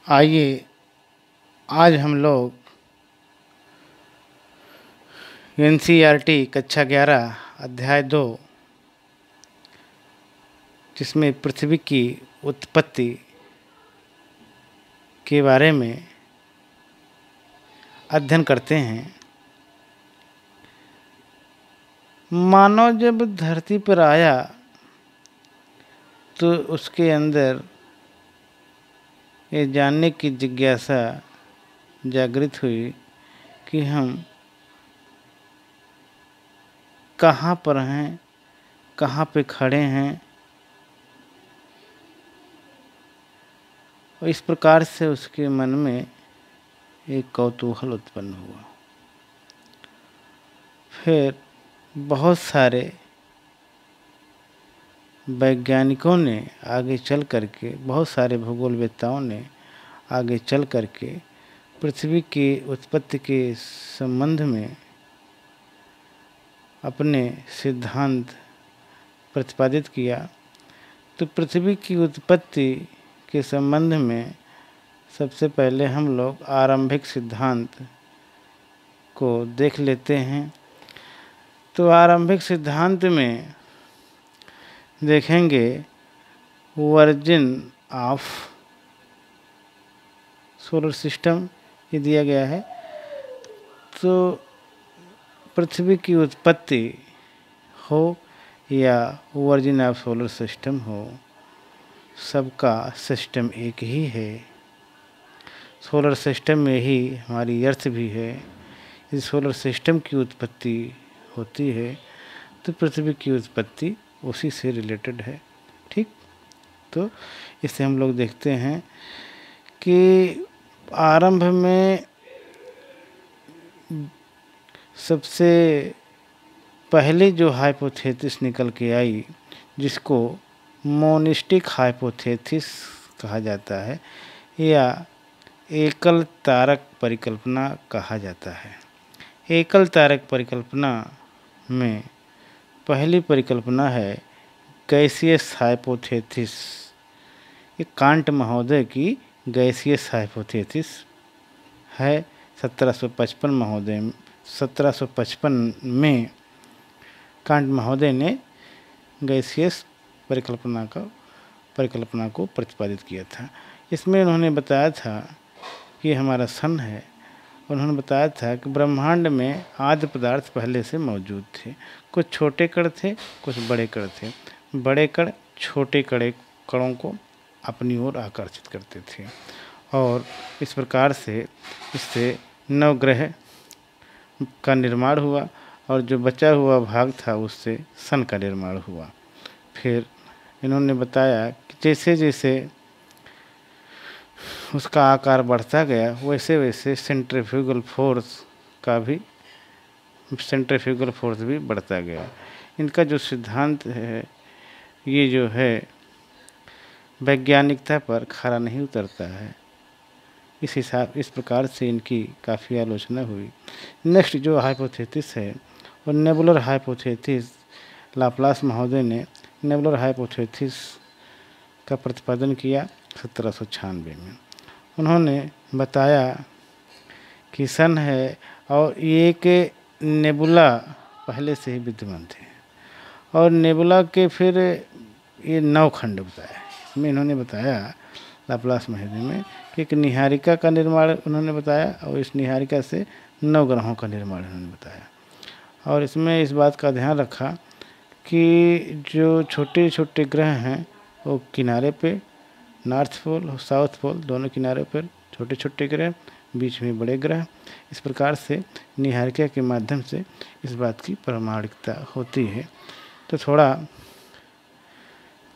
आइए आज हम लोग एनसीईआरटी कक्षा 11 अध्याय 2 जिसमें पृथ्वी की उत्पत्ति के बारे में अध्ययन करते हैं। मानव जब धरती पर आया तो उसके अंदर ये जानने की जिज्ञासा जागृत हुई कि हम कहाँ पर हैं, कहाँ पे खड़े हैं। और इस प्रकार से उसके मन में एक कौतूहल उत्पन्न हुआ। फिर बहुत सारे वैज्ञानिकों ने आगे चल करके, बहुत सारे भूगोलवेत्ताओं ने आगे चल करके पृथ्वी की उत्पत्ति के संबंध में अपने सिद्धांत प्रतिपादित किया। तो पृथ्वी की उत्पत्ति के संबंध में सबसे पहले हम लोग आरंभिक सिद्धांत को देख लेते हैं। तो आरंभिक सिद्धांत में देखेंगे वर्जिन ऑफ सोलर सिस्टम ये दिया गया है। तो पृथ्वी की उत्पत्ति हो या वर्जिन ऑफ सोलर सिस्टम हो, सबका सिस्टम एक ही है। सोलर सिस्टम में ही हमारी अर्थ भी है। इस सोलर सिस्टम की उत्पत्ति होती है तो पृथ्वी की उत्पत्ति उसी से रिलेटेड है। ठीक, तो इसे हम लोग देखते हैं कि आरंभ में सबसे पहले जो हाइपोथेसिस निकल के आई, जिसको मोनिस्टिक हाइपोथेसिस कहा जाता है या एकल तारक परिकल्पना कहा जाता है। एकल तारक परिकल्पना में पहली परिकल्पना है गैसियस हाइपोथेसिस। ये कांट महोदय की गैसियस हाइपोथेसिस है। 1755 में कांट महोदय ने गैसियस परिकल्पना को प्रतिपादित किया था। इसमें उन्होंने बताया था कि हमारा सन है। उन्होंने बताया था कि ब्रह्मांड में आदि पदार्थ पहले से मौजूद थे। कुछ छोटे कण थे, कुछ बड़े कण थे। बड़े कण छोटे कणों को अपनी ओर आकर्षित करते थे और इस प्रकार से इससे नवग्रह का निर्माण हुआ और जो बचा हुआ भाग था उससे सन का निर्माण हुआ। फिर इन्होंने बताया कि जैसे जैसे उसका आकार बढ़ता गया वैसे वैसे सेंट्रीफ्यूगल फोर्स भी बढ़ता गया। इनका जो सिद्धांत है ये जो है वैज्ञानिकता पर खरा नहीं उतरता है। इस प्रकार से इनकी काफ़ी आलोचना हुई। नेक्स्ट जो हाइपोथेसिस है वो नेबुलर हाइपोथेसिस। लाप्लास महोदय ने नेबुलर हाइपोथेसिस का प्रतिपादन किया 1796 में। उन्होंने बताया कि सन है और ये के नेबुला पहले से ही विद्यमान थे और नेबुला के फिर ये 9 खंड बताए। इसमें इन्होंने बताया लाप्लास महोदय में कि एक निहारिका का निर्माण उन्होंने बताया और इस निहारिका से 9 ग्रहों का निर्माण उन्होंने बताया। और इसमें इस बात का ध्यान रखा कि जो छोटे छोटे ग्रह हैं वो किनारे पे, नॉर्थ पोल और साउथ पोल दोनों किनारे पर छोटे छोटे ग्रह, बीच में बड़े ग्रह। इस प्रकार से निहारिका के माध्यम से इस बात की प्रामाणिकता होती है। तो थोड़ा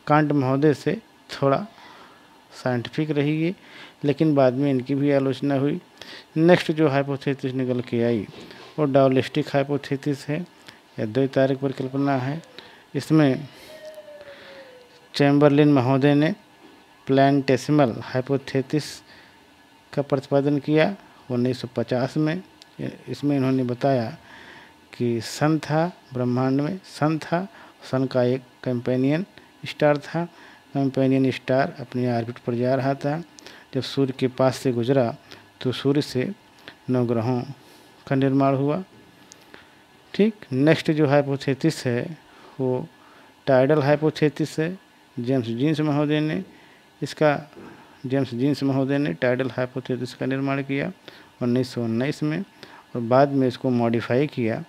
कांट महोदय से थोड़ा साइंटिफिक रही ये, लेकिन बाद में इनकी भी आलोचना हुई। नेक्स्ट जो हाइपोथेसिस निकल के आई वो डायलिस्टिक हाइपोथेसिस है या द्वैतारिक परिकल्पना है। इसमें चैम्बरलिन महोदय ने प्लैनेटेसिमल हाइपोथेसिस का प्रतिपादन किया 1950 में। इसमें इन्होंने बताया कि सन था, ब्रह्मांड में सन था, सन का एक कंपेनियन स्टार था। कंपेनियन स्टार अपनी ऑर्बिट पर जा रहा था। जब सूर्य के पास से गुजरा तो सूर्य से 9 ग्रहों का निर्माण हुआ। ठीक, नेक्स्ट जो हाइपोथेसिस है वो टाइडल हाइपोथेसिस है। जेम्स जीन्स महोदय ने टाइडल हाइपोथेसिस का निर्माण किया 1919 में, और बाद में इसको मॉडिफाई किया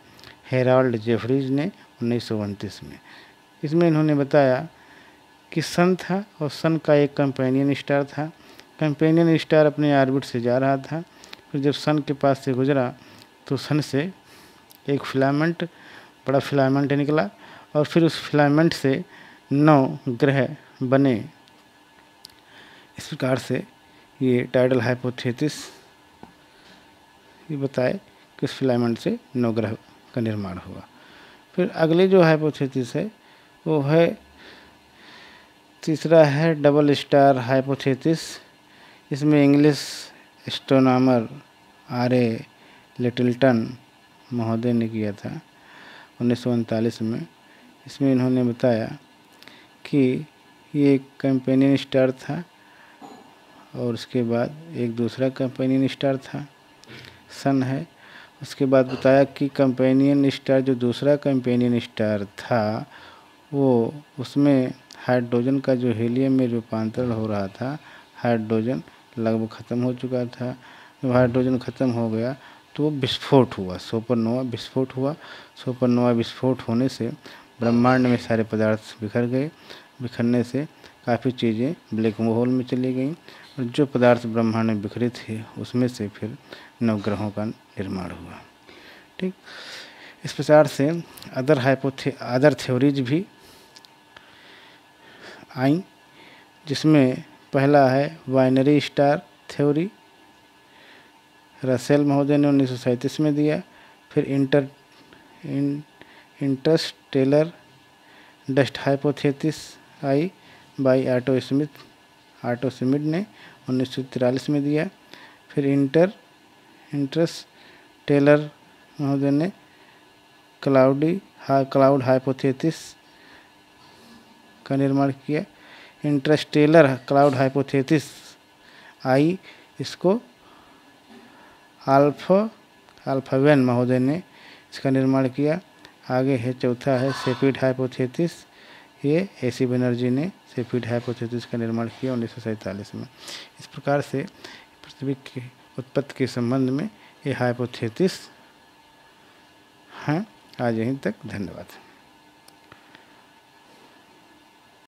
हेराल्ड जेफरीज ने 1929 में। इसमें इन्होंने बताया कि सन था और सन का एक कंपेनियन स्टार था। कंपेनियन स्टार अपने ऑर्बिट से जा रहा था, फिर जब सन के पास से गुजरा तो सन से एक फिलामेंट, बड़ा फिलामेंट निकला, और फिर उस फिलामेंट से 9 ग्रह बने। इस प्रकार से ये टाइडल हाइपोथेसिस ये बताए कि उस फिलामेंट से 9 ग्रह का निर्माण हुआ। फिर अगले जो हाइपोथेसिस है वो है, तीसरा है डबल स्टार हाइपोथेसिस। इसमें इंग्लिश एस्ट्रोनॉमर R.A. लिटिलटन महोदय ने किया था 1939 में। इसमें इन्होंने बताया कि ये एक कंपेनियन स्टार था और उसके बाद एक दूसरा कंपेनियन स्टार था, सन है। उसके बाद बताया कि कंपेनियन स्टार, जो दूसरा कंपेनियन स्टार था, वो उसमें हाइड्रोजन का जो हीलियम में रूपांतरण हो रहा था, हाइड्रोजन लगभग ख़त्म हो चुका था। जब हाइड्रोजन ख़त्म हो गया तो विस्फोट हुआ, सुपरनोवा विस्फोट हुआ। सुपरनोवा विस्फोट होने से ब्रह्मांड में सारे पदार्थ बिखर गए। बिखरने से काफ़ी चीज़ें ब्लैक होल में चली गईं, और जो पदार्थ ब्रह्मांड में बिखरे थे उसमें से फिर 9 ग्रहों का निर्माण हुआ। ठीक, इस प्रकार से अदर थ्योरीज भी आई, जिसमें पहला है बाइनरी स्टार थ्योरी, रसेल महोदय ने 1937 में दिया। फिर Interstellar dust hypothesis I by auto Smith ने 1943 में दिया। फिर इंटरस्टेलर महोदय ने क्लाउड हाइपोथेसिस का निर्माण किया। इंटरस्टेलर क्लाउड हाइपोथेसिस आई, इसको आल्फावेन महोदय ने इसका निर्माण किया। आगे है चौथा है सेपिड हाइपोथेसिस। ये AC बनर्जी ने सेपिड हाइपोथेसिस का निर्माण किया 1947 में। इस प्रकार से पृथ्वी की उत्पत्ति के संबंध में ये हाइपोथेसिस हैं। आज यहीं तक, धन्यवाद।